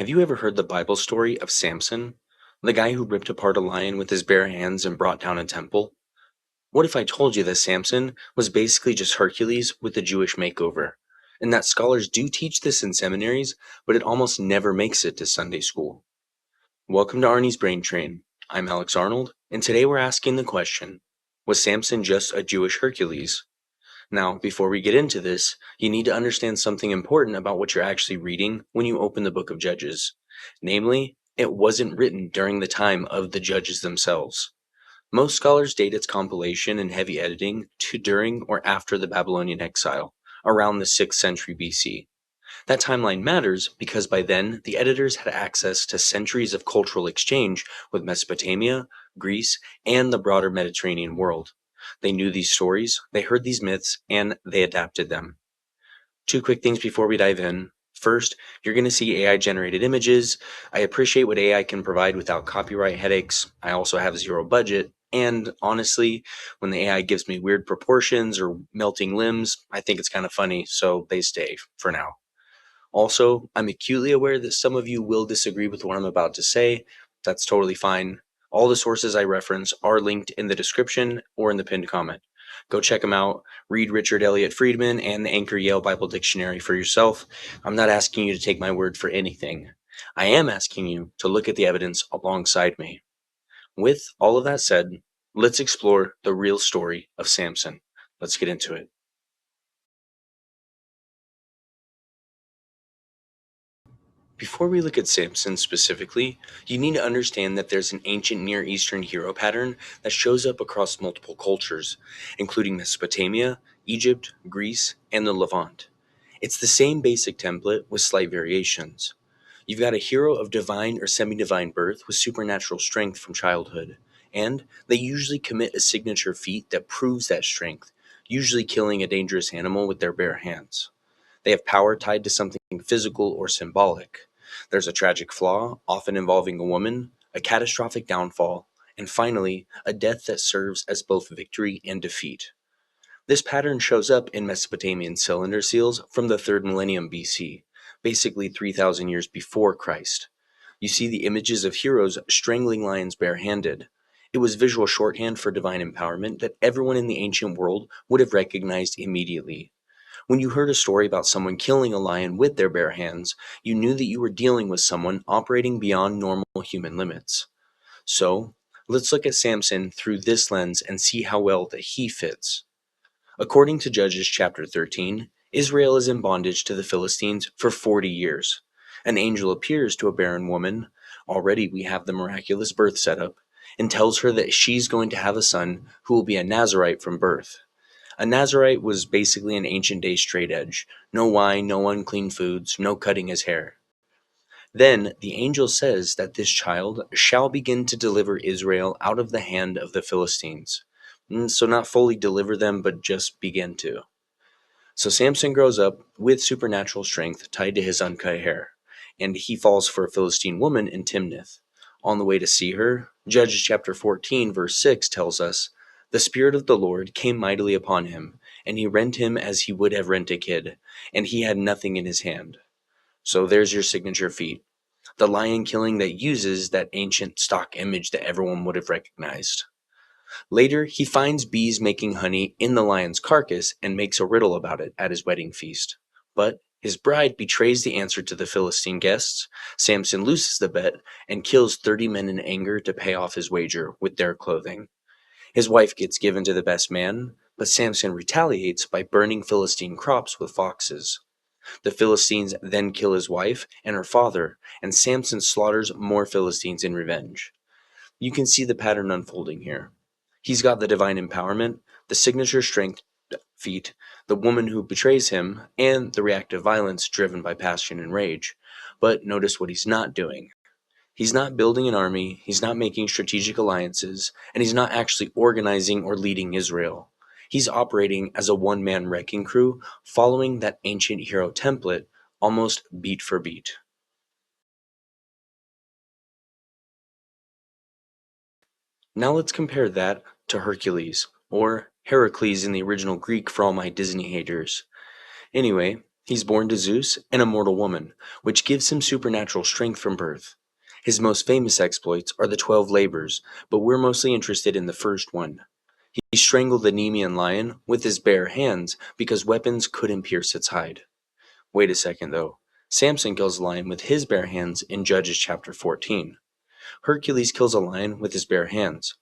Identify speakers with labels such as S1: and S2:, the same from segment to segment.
S1: Have you ever heard the Bible story of Samson? The guy who ripped apart a lion with his bare hands and brought down a temple? What if I told you that Samson was basically just Hercules with a Jewish makeover? And that scholars do teach this in seminaries, but it almost never makes it to Sunday school. Welcome to Arnie's Brain Train. I'm Alex Arnold, and today we're asking the question, was Samson just a Jewish Hercules? Now, before we get into this, you need to understand something important about what you're actually reading when you open the book of Judges. Namely, it wasn't written during the time of the judges themselves. Most scholars date its compilation and heavy editing to during or after the Babylonian Exile, around the 6th century BC. That timeline matters because by then, the editors had access to centuries of cultural exchange with Mesopotamia, Greece, and the broader Mediterranean world. They knew these stories, they heard these myths, and they adapted them. Two quick things before we dive in. First, you're going to see AI-generated images. I appreciate what AI can provide without copyright headaches. I also have zero budget. And honestly, when the AI gives me weird proportions or melting limbs, I think it's kind of funny, so they stay for now. Also, I'm acutely aware that some of you will disagree with what I'm about to say. That's totally fine. All the sources I reference are linked in the description or in the pinned comment. Go check them out. Read Richard Elliott Friedman and the Anchor Yale Bible Dictionary for yourself. I'm not asking you to take my word for anything. I am asking you to look at the evidence alongside me. With all of that said, let's explore the real story of Samson. Let's get into it. Before we look at Samson specifically, you need to understand that there's an ancient Near Eastern hero pattern that shows up across multiple cultures, including Mesopotamia, Egypt, Greece, and the Levant. It's the same basic template with slight variations. You've got a hero of divine or semi-divine birth with supernatural strength from childhood, and they usually commit a signature feat that proves that strength, usually killing a dangerous animal with their bare hands. They have power tied to something physical or symbolic. There's a tragic flaw, often involving a woman, a catastrophic downfall, and finally, a death that serves as both victory and defeat. This pattern shows up in Mesopotamian cylinder seals from the 3rd millennium BC, basically 3,000 years before Christ. You see the images of heroes strangling lions barehanded. It was visual shorthand for divine empowerment that everyone in the ancient world would have recognized immediately. When you heard a story about someone killing a lion with their bare hands, you knew that you were dealing with someone operating beyond normal human limits. So, let's look at Samson through this lens and see how well that he fits. According to Judges chapter 13, Israel is in bondage to the Philistines for 40 years. An angel appears to a barren woman. Already we have the miraculous birth set up, and tells her that she's going to have a son who will be a Nazarite from birth. A Nazarite was basically an ancient day straight edge. No wine, no unclean foods, no cutting his hair. Then the angel says that this child shall begin to deliver Israel out of the hand of the Philistines. So not fully deliver them, but just begin to. So Samson grows up with supernatural strength tied to his uncut hair, and he falls for a Philistine woman in Timnath. On the way to see her, Judges chapter 14 verse 6 tells us, "The Spirit of the Lord came mightily upon him, and he rent him as he would have rent a kid, and he had nothing in his hand." So there's your signature feat. The lion killing that uses that ancient stock image that everyone would have recognized. Later, he finds bees making honey in the lion's carcass and makes a riddle about it at his wedding feast. But his bride betrays the answer to the Philistine guests. Samson loses the bet and kills 30 men in anger to pay off his wager with their clothing. His wife gets given to the best man, but Samson retaliates by burning Philistine crops with foxes. The Philistines then kill his wife and her father, and Samson slaughters more Philistines in revenge. You can see the pattern unfolding here. He's got the divine empowerment, the signature strength feat, the woman who betrays him, and the reactive violence driven by passion and rage. But notice what he's not doing. He's not building an army, he's not making strategic alliances, and he's not actually organizing or leading Israel. He's operating as a one-man wrecking crew, following that ancient hero template almost beat for beat. Now let's compare that to Hercules, or Heracles in the original Greek for all my Disney haters. Anyway, He's born to Zeus and a mortal woman, which gives him supernatural strength from birth. His most famous exploits are the 12 labors, but we're mostly interested in the first one. He strangled the Nemean lion with his bare hands because weapons couldn't pierce its hide. Wait a second though. Samson kills a lion with his bare hands in Judges chapter 14. Hercules kills a lion with his bare hands.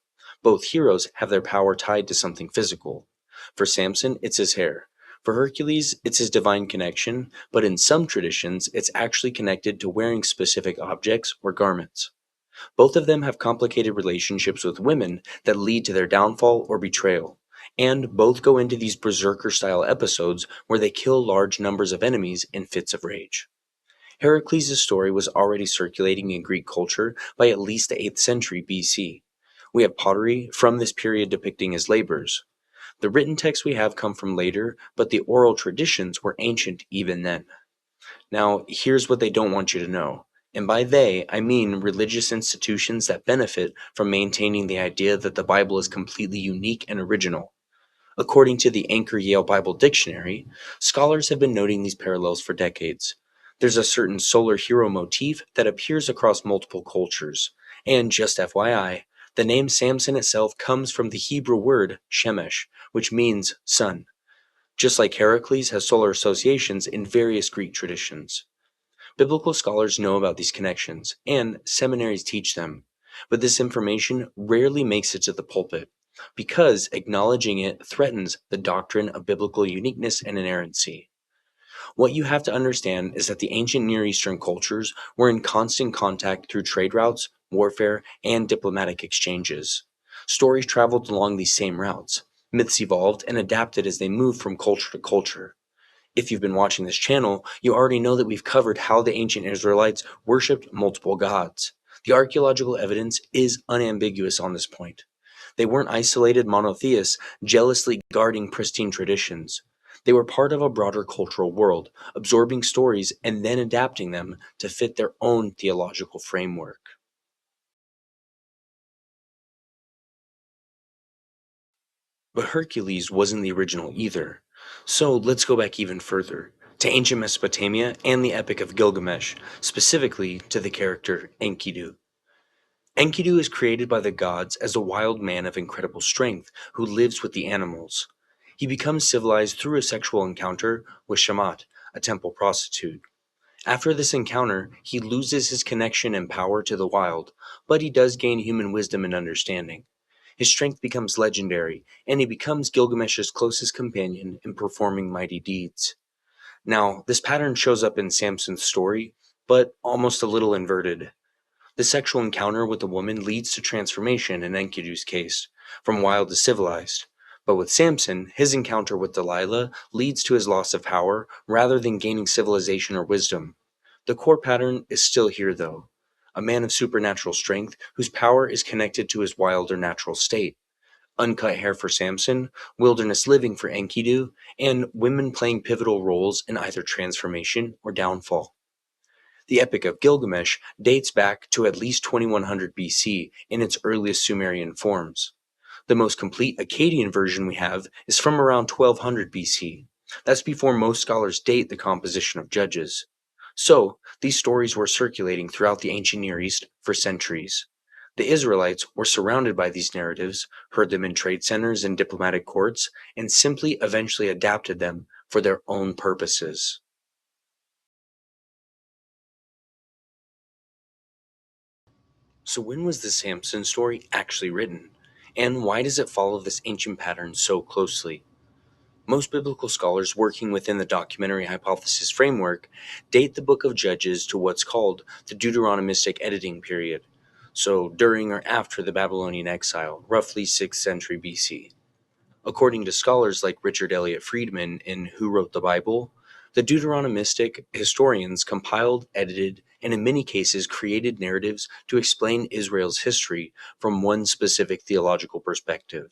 S1: Both heroes have their power tied to something physical. For Samson, it's his hair. For Hercules, it's his divine connection, but in some traditions, it's actually connected to wearing specific objects or garments. Both of them have complicated relationships with women that lead to their downfall or betrayal. And both go into these berserker style episodes where they kill large numbers of enemies in fits of rage. Heracles' story was already circulating in Greek culture by at least the 8th century BC. We have pottery from this period depicting his labors. The written texts we have come from later, but the oral traditions were ancient even then. Now, here's what they don't want you to know. And by they, I mean religious institutions that benefit from maintaining the idea that the Bible is completely unique and original. According to the Anchor Yale Bible Dictionary, scholars have been noting these parallels for decades. There's a certain solar hero motif that appears across multiple cultures. And just FYI, the name Samson itself comes from the Hebrew word shemesh, which means sun, just like Heracles has solar associations in various Greek traditions. Biblical scholars know about these connections, and seminaries teach them, but this information rarely makes it to the pulpit, because acknowledging it threatens the doctrine of biblical uniqueness and inerrancy. What you have to understand is that the ancient Near Eastern cultures were in constant contact through trade routes, warfare, and diplomatic exchanges. Stories traveled along these same routes. Myths evolved and adapted as they moved from culture to culture. If you've been watching this channel, you already know that we've covered how the ancient Israelites worshipped multiple gods. The archaeological evidence is unambiguous on this point. They weren't isolated monotheists jealously guarding pristine traditions. They were part of a broader cultural world, absorbing stories and then adapting them to fit their own theological framework. But Hercules wasn't the original either. So let's go back even further, to ancient Mesopotamia and the Epic of Gilgamesh, specifically to the character Enkidu. Enkidu is created by the gods as a wild man of incredible strength who lives with the animals. He becomes civilized through a sexual encounter with Shamat, a temple prostitute. After this encounter, he loses his connection and power to the wild, but he does gain human wisdom and understanding. His strength becomes legendary, and he becomes Gilgamesh's closest companion in performing mighty deeds. Now, this pattern shows up in Samson's story, but almost a little inverted. The sexual encounter with the woman leads to transformation in Enkidu's case, from wild to civilized. But with Samson, his encounter with Delilah leads to his loss of power rather than gaining civilization or wisdom. The core pattern is still here, though. A man of supernatural strength whose power is connected to his wild or natural state. Uncut hair for Samson, wilderness living for Enkidu, and women playing pivotal roles in either transformation or downfall. The Epic of Gilgamesh dates back to at least 2100 BC in its earliest Sumerian forms. The most complete Akkadian version we have is from around 1200 BC. That's before most scholars date the composition of Judges. So, these stories were circulating throughout the ancient Near East for centuries. The Israelites were surrounded by these narratives, heard them in trade centers and diplomatic courts, and simply eventually adapted them for their own purposes. So when was the Samson story actually written? And why does it follow this ancient pattern so closely? Most biblical scholars working within the documentary hypothesis framework date the book of Judges to what's called the Deuteronomistic editing period, so during or after the Babylonian exile, roughly 6th century BC. According to scholars like Richard Elliott Friedman in Who Wrote the Bible, the Deuteronomistic historians compiled, edited, and in many cases created narratives to explain Israel's history from one specific theological perspective.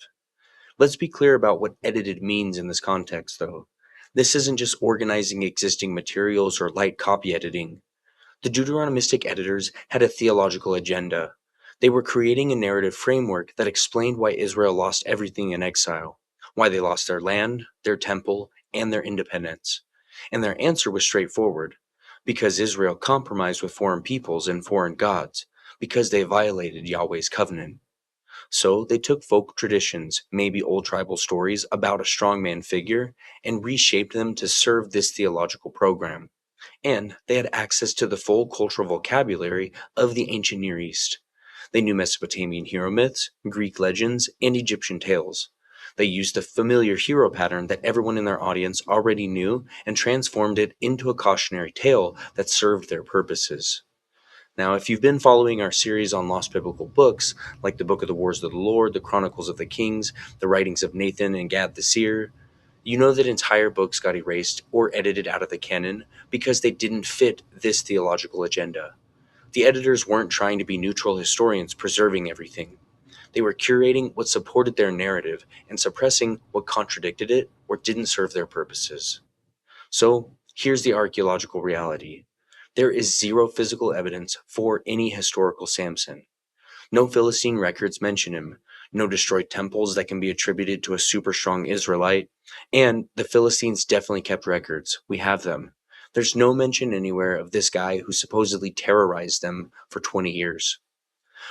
S1: Let's be clear about what edited means in this context, though. This isn't just organizing existing materials or light copy editing. The Deuteronomistic editors had a theological agenda. They were creating a narrative framework that explained why Israel lost everything in exile, why they lost their land, their temple, and their independence. And their answer was straightforward: because Israel compromised with foreign peoples and foreign gods, because they violated Yahweh's covenant. So they took folk traditions, maybe old tribal stories about a strongman figure, and reshaped them to serve this theological program. And they had access to the full cultural vocabulary of the ancient Near East. They knew Mesopotamian hero myths, Greek legends, and Egyptian tales. They used the familiar hero pattern that everyone in their audience already knew and transformed it into a cautionary tale that served their purposes. Now, if you've been following our series on lost biblical books, like the Book of the Wars of the Lord, the Chronicles of the Kings, the writings of Nathan and Gad the seer, you know that entire books got erased or edited out of the canon because they didn't fit this theological agenda. The editors weren't trying to be neutral historians preserving everything. They were curating what supported their narrative and suppressing what contradicted it or didn't serve their purposes. So, here's the archaeological reality. There is zero physical evidence for any historical Samson. No Philistine records mention him, no destroyed temples that can be attributed to a super strong Israelite, and the Philistines definitely kept records. We have them. There's no mention anywhere of this guy who supposedly terrorized them for 20 years.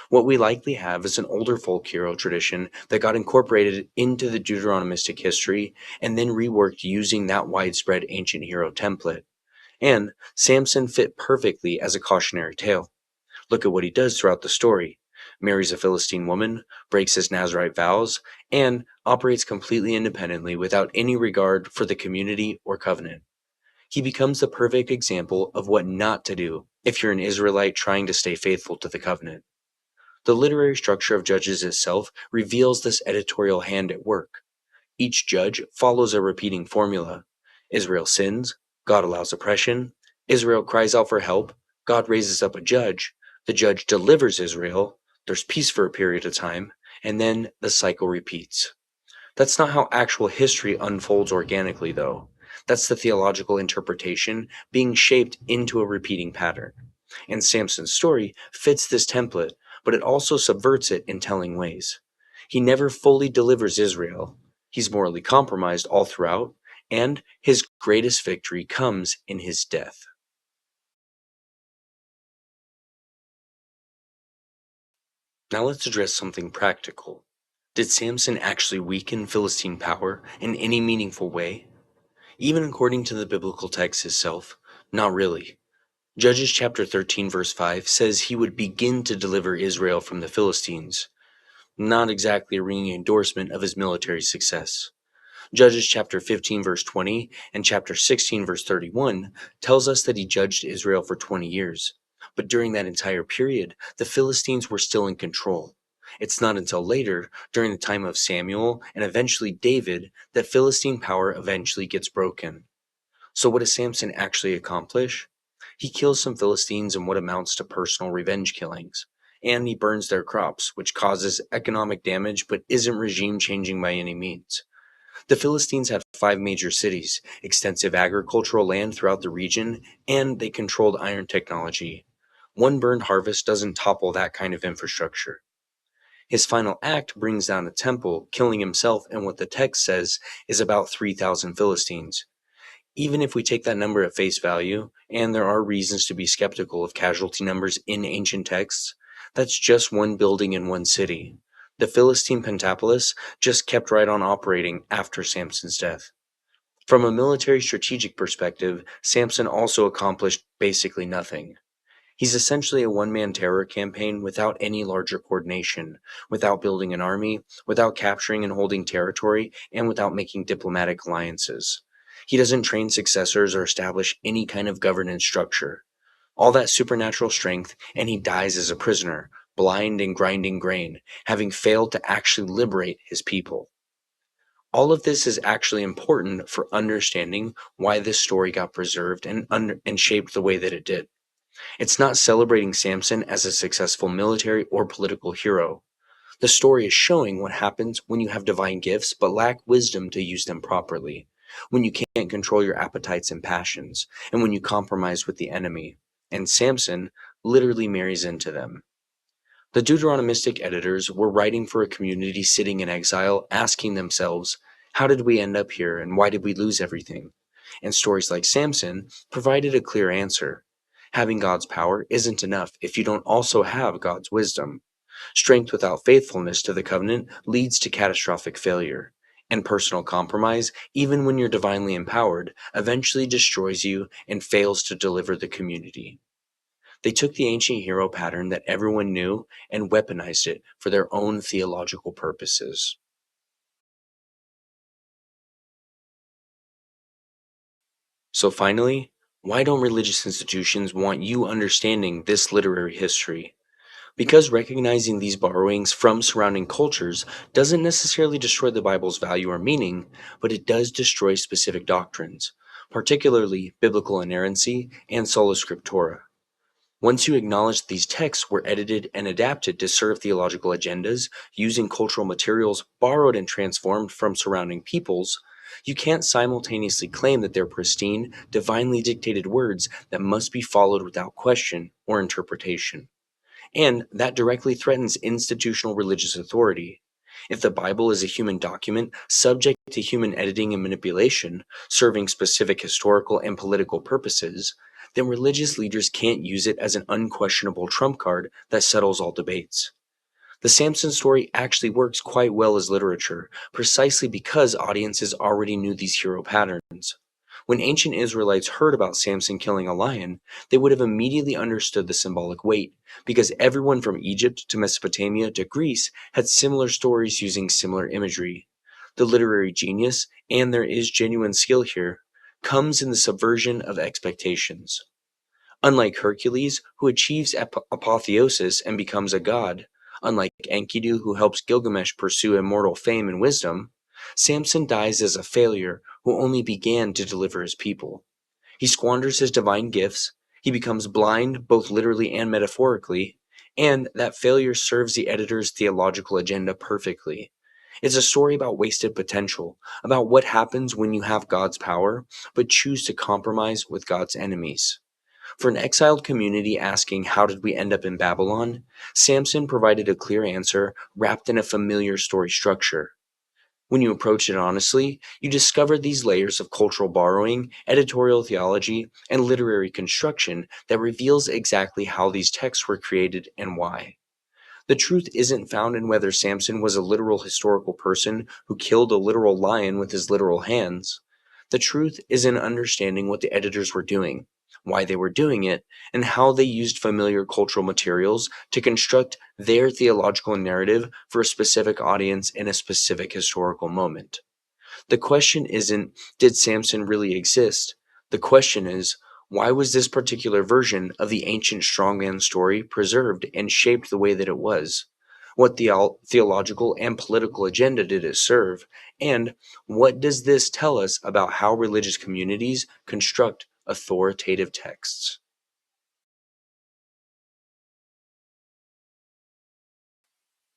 S1: What we likely have is an older folk hero tradition that got incorporated into the Deuteronomistic history and then reworked using that widespread ancient hero template. And Samson fit perfectly as a cautionary tale. Look at what he does throughout the story: marries a Philistine woman, breaks his Nazirite vows, and operates completely independently without any regard for the community or covenant. He becomes the perfect example of what not to do if you're an Israelite trying to stay faithful to the covenant. The literary structure of Judges itself reveals this editorial hand at work. Each judge follows a repeating formula. Israel sins, God allows oppression. Israel cries out for help, God raises up a judge. The judge delivers Israel, there's peace for a period of time, and then the cycle repeats. That's not how actual history unfolds organically, though. That's the theological interpretation being shaped into a repeating pattern. And Samson's story fits this template, but it also subverts it in telling ways. He never fully delivers Israel. He's morally compromised all throughout, and his greatest victory comes in his death. Now let's address something practical. Did Samson actually weaken Philistine power in any meaningful way? Even according to the biblical text itself, not really. Judges chapter 13 verse 5 says he would begin to deliver Israel from the Philistines. Not exactly a ringing endorsement of his military success. Judges chapter 15 verse 20 and chapter 16 verse 31 tells us that he judged Israel for 20 years. But during that entire period, the Philistines were still in control. It's not until later, during the time of Samuel and eventually David, that Philistine power eventually gets broken. So what does Samson actually accomplish? He kills some Philistines in what amounts to personal revenge killings. And he burns their crops, which causes economic damage but isn't regime changing by any means. The Philistines had 5 major cities, extensive agricultural land throughout the region, and they controlled iron technology. One burned harvest doesn't topple that kind of infrastructure. His final act brings down a temple, killing himself and what the text says is about 3,000 Philistines. Even if we take that number at face value, and there are reasons to be skeptical of casualty numbers in ancient texts, that's just one building in one city. The Philistine Pentapolis just kept right on operating after Samson's death. From a military strategic perspective, Samson also accomplished basically nothing. He's essentially a one-man terror campaign without any larger coordination, without building an army, without capturing and holding territory, and without making diplomatic alliances. He doesn't train successors or establish any kind of governance structure. All that supernatural strength, and he dies as a prisoner, blind and grinding grain, having failed to actually liberate his people. All of this is actually important for understanding why this story got preserved and shaped the way that it did. It's not celebrating Samson as a successful military or political hero. The story is showing what happens when you have divine gifts but lack wisdom to use them properly, when you can't control your appetites and passions, and when you compromise with the enemy. And Samson literally marries into them. The Deuteronomistic editors were writing for a community sitting in exile, asking themselves, how did we end up here and why did we lose everything? And stories like Samson provided a clear answer. Having God's power isn't enough if you don't also have God's wisdom. Strength without faithfulness to the covenant leads to catastrophic failure. And personal compromise, even when you're divinely empowered, eventually destroys you and fails to deliver the community. They took the ancient hero pattern that everyone knew and weaponized it for their own theological purposes. So finally, why don't religious institutions want you understanding this literary history? Because recognizing these borrowings from surrounding cultures doesn't necessarily destroy the Bible's value or meaning, but it does destroy specific doctrines, particularly biblical inerrancy and sola scriptura. Once you acknowledge that these texts were edited and adapted to serve theological agendas using cultural materials borrowed and transformed from surrounding peoples, you can't simultaneously claim that they're pristine, divinely dictated words that must be followed without question or interpretation. And that directly threatens institutional religious authority. If the Bible is a human document subject to human editing and manipulation, serving specific historical and political purposes, then religious leaders can't use it as an unquestionable trump card that settles all debates. The Samson story actually works quite well as literature, precisely because audiences already knew these hero patterns. When ancient Israelites heard about Samson killing a lion, they would have immediately understood the symbolic weight, because everyone from Egypt to Mesopotamia to Greece had similar stories using similar imagery. The literary genius, and there is genuine skill here, comes in the subversion of expectations. Unlike Hercules, who achieves apotheosis and becomes a god, unlike Enkidu, who helps Gilgamesh pursue immortal fame and wisdom, Samson dies as a failure who only began to deliver his people. He squanders his divine gifts, he becomes blind both literally and metaphorically, and that failure serves the editor's theological agenda perfectly. It's a story about wasted potential, about what happens when you have God's power, but choose to compromise with God's enemies. For an exiled community asking, "How did we end up in Babylon?" Samson provided a clear answer wrapped in a familiar story structure. When you approach it honestly, you discover these layers of cultural borrowing, editorial theology, and literary construction that reveals exactly how these texts were created and why. The truth isn't found in whether Samson was a literal historical person who killed a literal lion with his literal hands. The truth is in understanding what the editors were doing, why they were doing it, and how they used familiar cultural materials to construct their theological narrative for a specific audience in a specific historical moment. The question isn't, did Samson really exist? The question is, why was this particular version of the ancient strongman story preserved and shaped the way that it was? What theological and political agenda did it serve? And what does this tell us about how religious communities construct authoritative texts?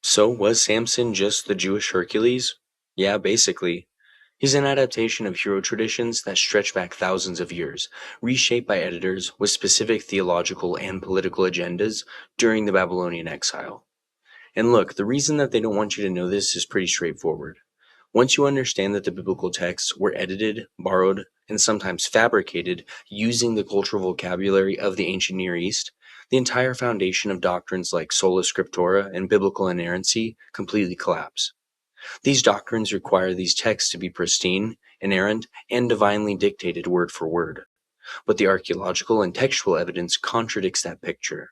S1: So, was Samson just the Jewish Hercules? Yeah, basically. He's an adaptation of hero traditions that stretch back thousands of years, reshaped by editors with specific theological and political agendas during the Babylonian exile. And look, the reason that they don't want you to know this is pretty straightforward. Once you understand that the biblical texts were edited, borrowed, and sometimes fabricated using the cultural vocabulary of the ancient Near East, the entire foundation of doctrines like sola scriptura and biblical inerrancy completely collapse. These doctrines require these texts to be pristine, inerrant, and divinely dictated word for word. But the archaeological and textual evidence contradicts that picture.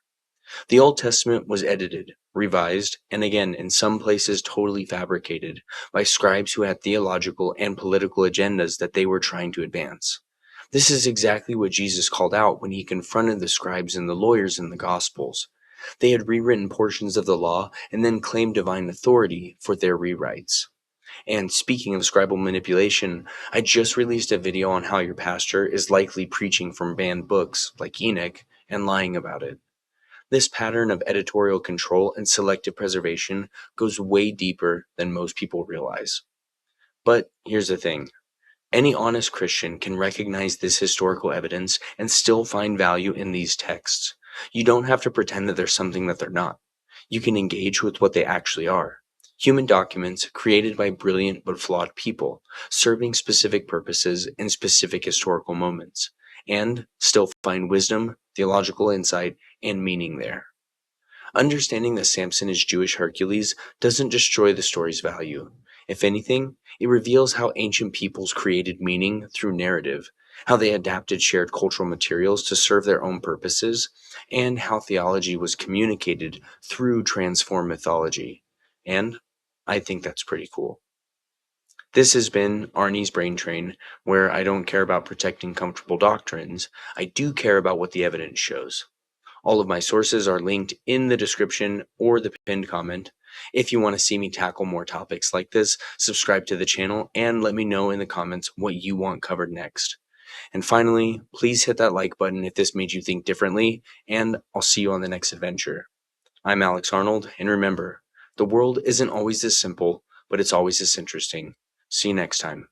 S1: The Old Testament was edited, revised, and again, in some places, totally fabricated by scribes who had theological and political agendas that they were trying to advance. This is exactly what Jesus called out when he confronted the scribes and the lawyers in the Gospels. They had rewritten portions of the law and then claimed divine authority for their rewrites. And speaking of scribal manipulation, I just released a video on how your pastor is likely preaching from banned books like Enoch and lying about it. This pattern of editorial control and selective preservation goes way deeper than most people realize. But here's the thing. Any honest Christian can recognize this historical evidence and still find value in these texts. You don't have to pretend that they're something that they're not. You can engage with what they actually are. Human documents created by brilliant but flawed people, serving specific purposes in specific historical moments, and still find wisdom, theological insight, and meaning there. Understanding that Samson is Jewish Hercules doesn't destroy the story's value. If anything, it reveals how ancient peoples created meaning through narrative, how they adapted shared cultural materials to serve their own purposes, and how theology was communicated through transformed mythology. And I think that's pretty cool. This has been Arnie's Brain Train, where I don't care about protecting comfortable doctrines. I do care about what the evidence shows. All of my sources are linked in the description or the pinned comment. If you want to see me tackle more topics like this, subscribe to the channel and let me know in the comments what you want covered next. And finally, please hit that like button if this made you think differently, and I'll see you on the next adventure. I'm Alex Arnold, and remember, the world isn't always this simple, but it's always this interesting. See you next time.